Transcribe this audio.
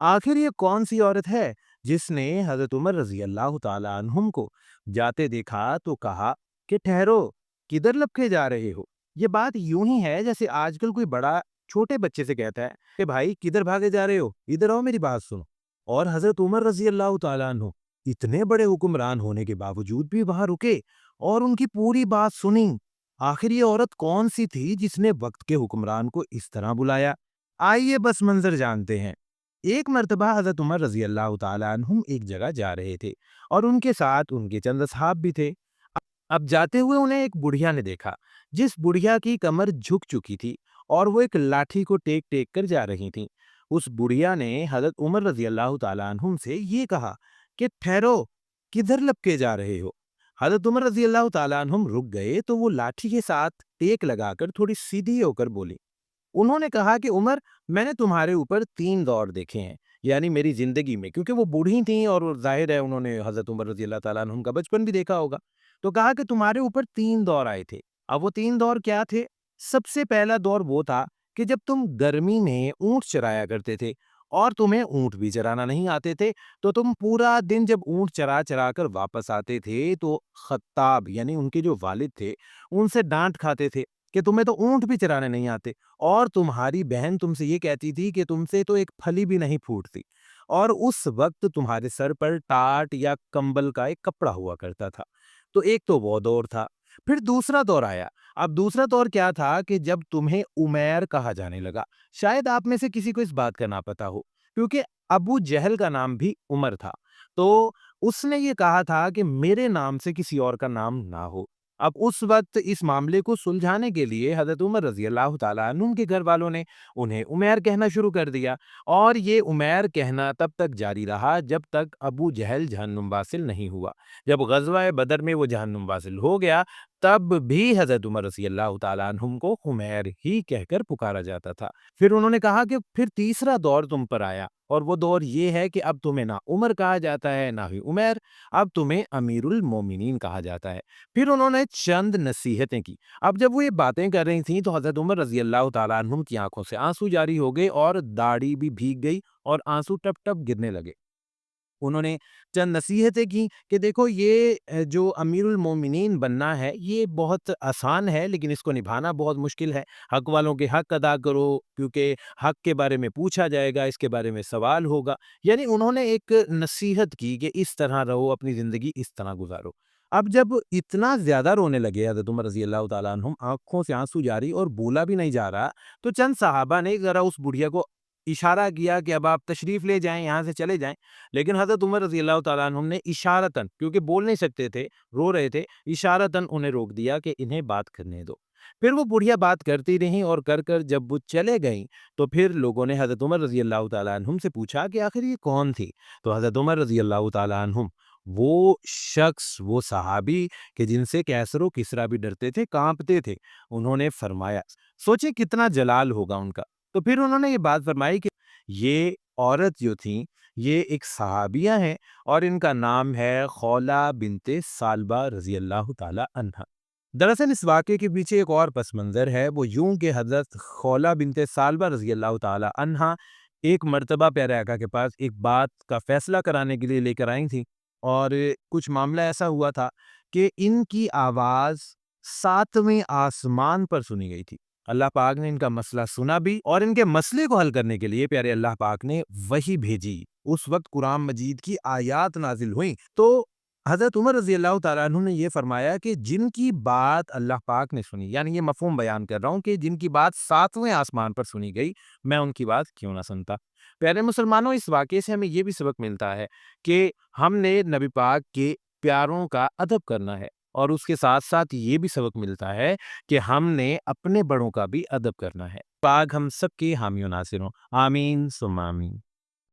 आखिर ये कौन सी औरत है जिसने हजरत उमर रजी अल्लाह ताला अन्हुम को जाते देखा तो कहा कि ठहरो, किधर लपके जा रहे हो। ये बात यूं ही है जैसे आजकल कोई बड़ा छोटे बच्चे से कहता है कि भाई किधर भागे जा रहे हो, इधर आओ मेरी बात सुनो। और हजरत उमर रजी अल्लाह ताला अन्हु इतने बड़े हुक्मरान होने के बावजूद भी वहां रुके और उनकी पूरी बात सुनी। आखिर ये औरत कौन सी थी जिसने वक्त के हुक्मरान को इस तरह बुलाया? आइए बस मंजर जानते हैं। एक मर्तबा हजरत उमर रजी अल्लाह ताला अन्हुम एक जगह जा रहे थे और उनके साथ उनके चंद असहाब भी थे। अब जाते हुए उन्हें एक बुढ़िया ने देखा, जिस बुढ़िया की कमर झुक चुकी थी और वो एक लाठी को टेक टेक कर जा रही थी। उस बुढ़िया ने हजरत उमर रजी अल्लाह ताला अन्हुम से ये कहा कि ठहरो, किधर लपके जा रहे हो। हजरत उमर रजी अल्लाह ताला अन्हुम रुक गए तो वो लाठी के साथ टेक लगाकर थोड़ी सीधी होकर बोली। उन्होंने कहा कि उमर, मैंने तुम्हारे ऊपर 3 दौर देखे हैं, यानी मेरी ज़िंदगी में, क्योंकि वो बूढ़ी थीं और ज़ाहिर है उन्होंने हज़रत उमर रज़ी अल्लाह ताला अन्हुम का बचपन भी देखा होगा। तो कहा कि तुम्हारे ऊपर 3 दौर आए थे। अब वो 3 दौर क्या थे? सबसे पहला दौर वो था कि जब तुम गर्मी में ऊँट चराया करते थे और तुम्हें ऊँट भी चराना नहीं आते थे, तो तुम पूरा दिन जब ऊँट चरा-चरा कर वापस आते थे, तो ख़त्ताब यानी उनके जो वालिद थे, उनसे डाँट खाते थे कि तुम्हें तो ऊँट भी चराने नहीं आते। और तुम्हारी बहन तुमसे ये कहती थी कि तुमसे तो एक फली भी नहीं फूटती। और उस वक्त तुम्हारे सर पर टाट या कंबल का एक कपड़ा हुआ करता था। तो एक तो वो दौर था। फिर दूसरा दौर आया। अब दूसरा दौर क्या था कि जब तुम्हें उमैर कहा जाने लगा। शायद आप में से किसी को इस बात का ना पता हो, क्योंकि अबू जहल का नाम भी उमर था। तो उसने ये कहा था कि मेरे नाम से किसी और का नाम ना हो। अब उस वक्त इस मामले को सुलझाने के लिए हज़रत उमर रज़ी अल्लाह ताला अन्हुम के घर वालों ने उन्हें उमैर कहना शुरू कर दिया। और ये उमैर कहना तब तक जारी रहा जब तक अबू जहल जहन्नुम वासिल नहीं हुआ। जब ग़ज़वा बदर में वो जहन्नुम वासिल हो गया, तब भी हज़रत उमर रज़ी अल्लाह ताला अन्हुम को उमैर ही कहकर पुकारा जाता था। फिर उन्होंने कहा कि फिर तीसरा दौर तुम पर आया, और वो दौर ये है कि अब तुम्हें ना उमर कहा जाता है ना ही उमैर, अब तुम्हें अमीरुल मोमिनीन कहा जाता है। फिर उन्होंने चंद नसीहतें की। अब जब वो ये बातें कर रही थीं तो हज़रत उमर रज़ी अल्लाह ताला अन्हुम की आँखों से आँसू जारी हो गए और दाढ़ी भी भीग गई और आँसू टप-टप गिरने लगे। उन्होंने चंद नसीहतें की कि देखो, ये जो अमीरुल मोमिनीन बनना है ये बहुत आसान है, लेकिन इसको निभाना बहुत मुश्किल है। हक वालों के हक अदा करो, क्योंकि हक के बारे में पूछा जाएगा, इसके बारे में सवाल होगा। यानी उन्होंने एक नसीहत की कि इस तरह रहो, अपनी ज़िंदगी इस तरह गुज़ारो। अब जब इतना ज़्यादा रोने लगे हज़रत उमर रज़ी अल्लाह ताला अन्हुम, आँखों से आँसू जारी और बोला भी नहीं जा रहा, तो चंद सहाबा ने ज़रा उस बुढ़िया को इशारा किया कि अब आप तशरीफ़ ले जाएँ, यहाँ से चले जाएँ। लेकिन हज़रत उमर रज़ी अल्लाह तआला अन्हुम ने इशारतन, क्योंकि बोल नहीं सकते थे, रो रहे थे, इशारतन उन्हें रोक दिया कि इन्हें बात करने दो। फिर वो बुढ़िया बात करती रहीं और कर जब वो चले गईं, तो फिर लोगों ने हज़रत उमर रज़ी अल्लाह तआला अन्हुम से पूछा कि आखिर ये कौन थी? तो हज़रत उमर रज़ी अल्लाह तआला अन्हुम, वो शख्स, वो सहाबी कि जिनसे कैसर व किस्रा भी डरते थे, काँपते थे, उन्होंने फरमाया, सोचिए कितना जलाल होगा उनका। तो फिर उन्होंने ये बात फरमाई कि ये औरत जो थी, ये एक सहाबिया हैं और इनका नाम है खौला बिनते सालबा रज़ी अल्लाह ताला अन्हा। दरअसल इस वाक़ये के पीछे एक और पस मंज़र है, वो यूँ कि हज़रत खौला बिनते सालबा रज़ी अल्लाह ताला अन्हा एक मर्तबा प्यारे आका के पास एक बात का फ़ैसला कराने के लिए लेकर आई थीं। और कुछ मामला ऐसा हुआ था कि इनकी आवाज़ 7वें आसमान पर सुनी गई थी। अल्लाह पाक ने इनका मसला सुना भी और इनके मसले को हल करने के लिए प्यारे अल्लाह पाक ने वही भेजी। उस वक्त कुरान मजीद की आयात नाजिल हुई। तो हज़रत उमर रज़ी अल्लाह तआला अन्हु ने ये फरमाया कि जिनकी बात अल्लाह पाक ने सुनी, यानी ये मफ़हूम बयान कर रहा हूँ कि जिनकी बात 7वें आसमान पर सुनी गई, मैं उनकी बात क्यों ना सुनता। प्यारे मुसलमानों, इस वाक़ये से हमें ये भी सबक मिलता है कि हमने नबी पाक के प्यारों का अदब करना है, और उसके साथ-साथ ये भी सबक मिलता है कि हमने अपने बड़ों का भी अदब करना है। पाक हम सब के हामी और नासिर हों। आमीन सुम्मा आमीन।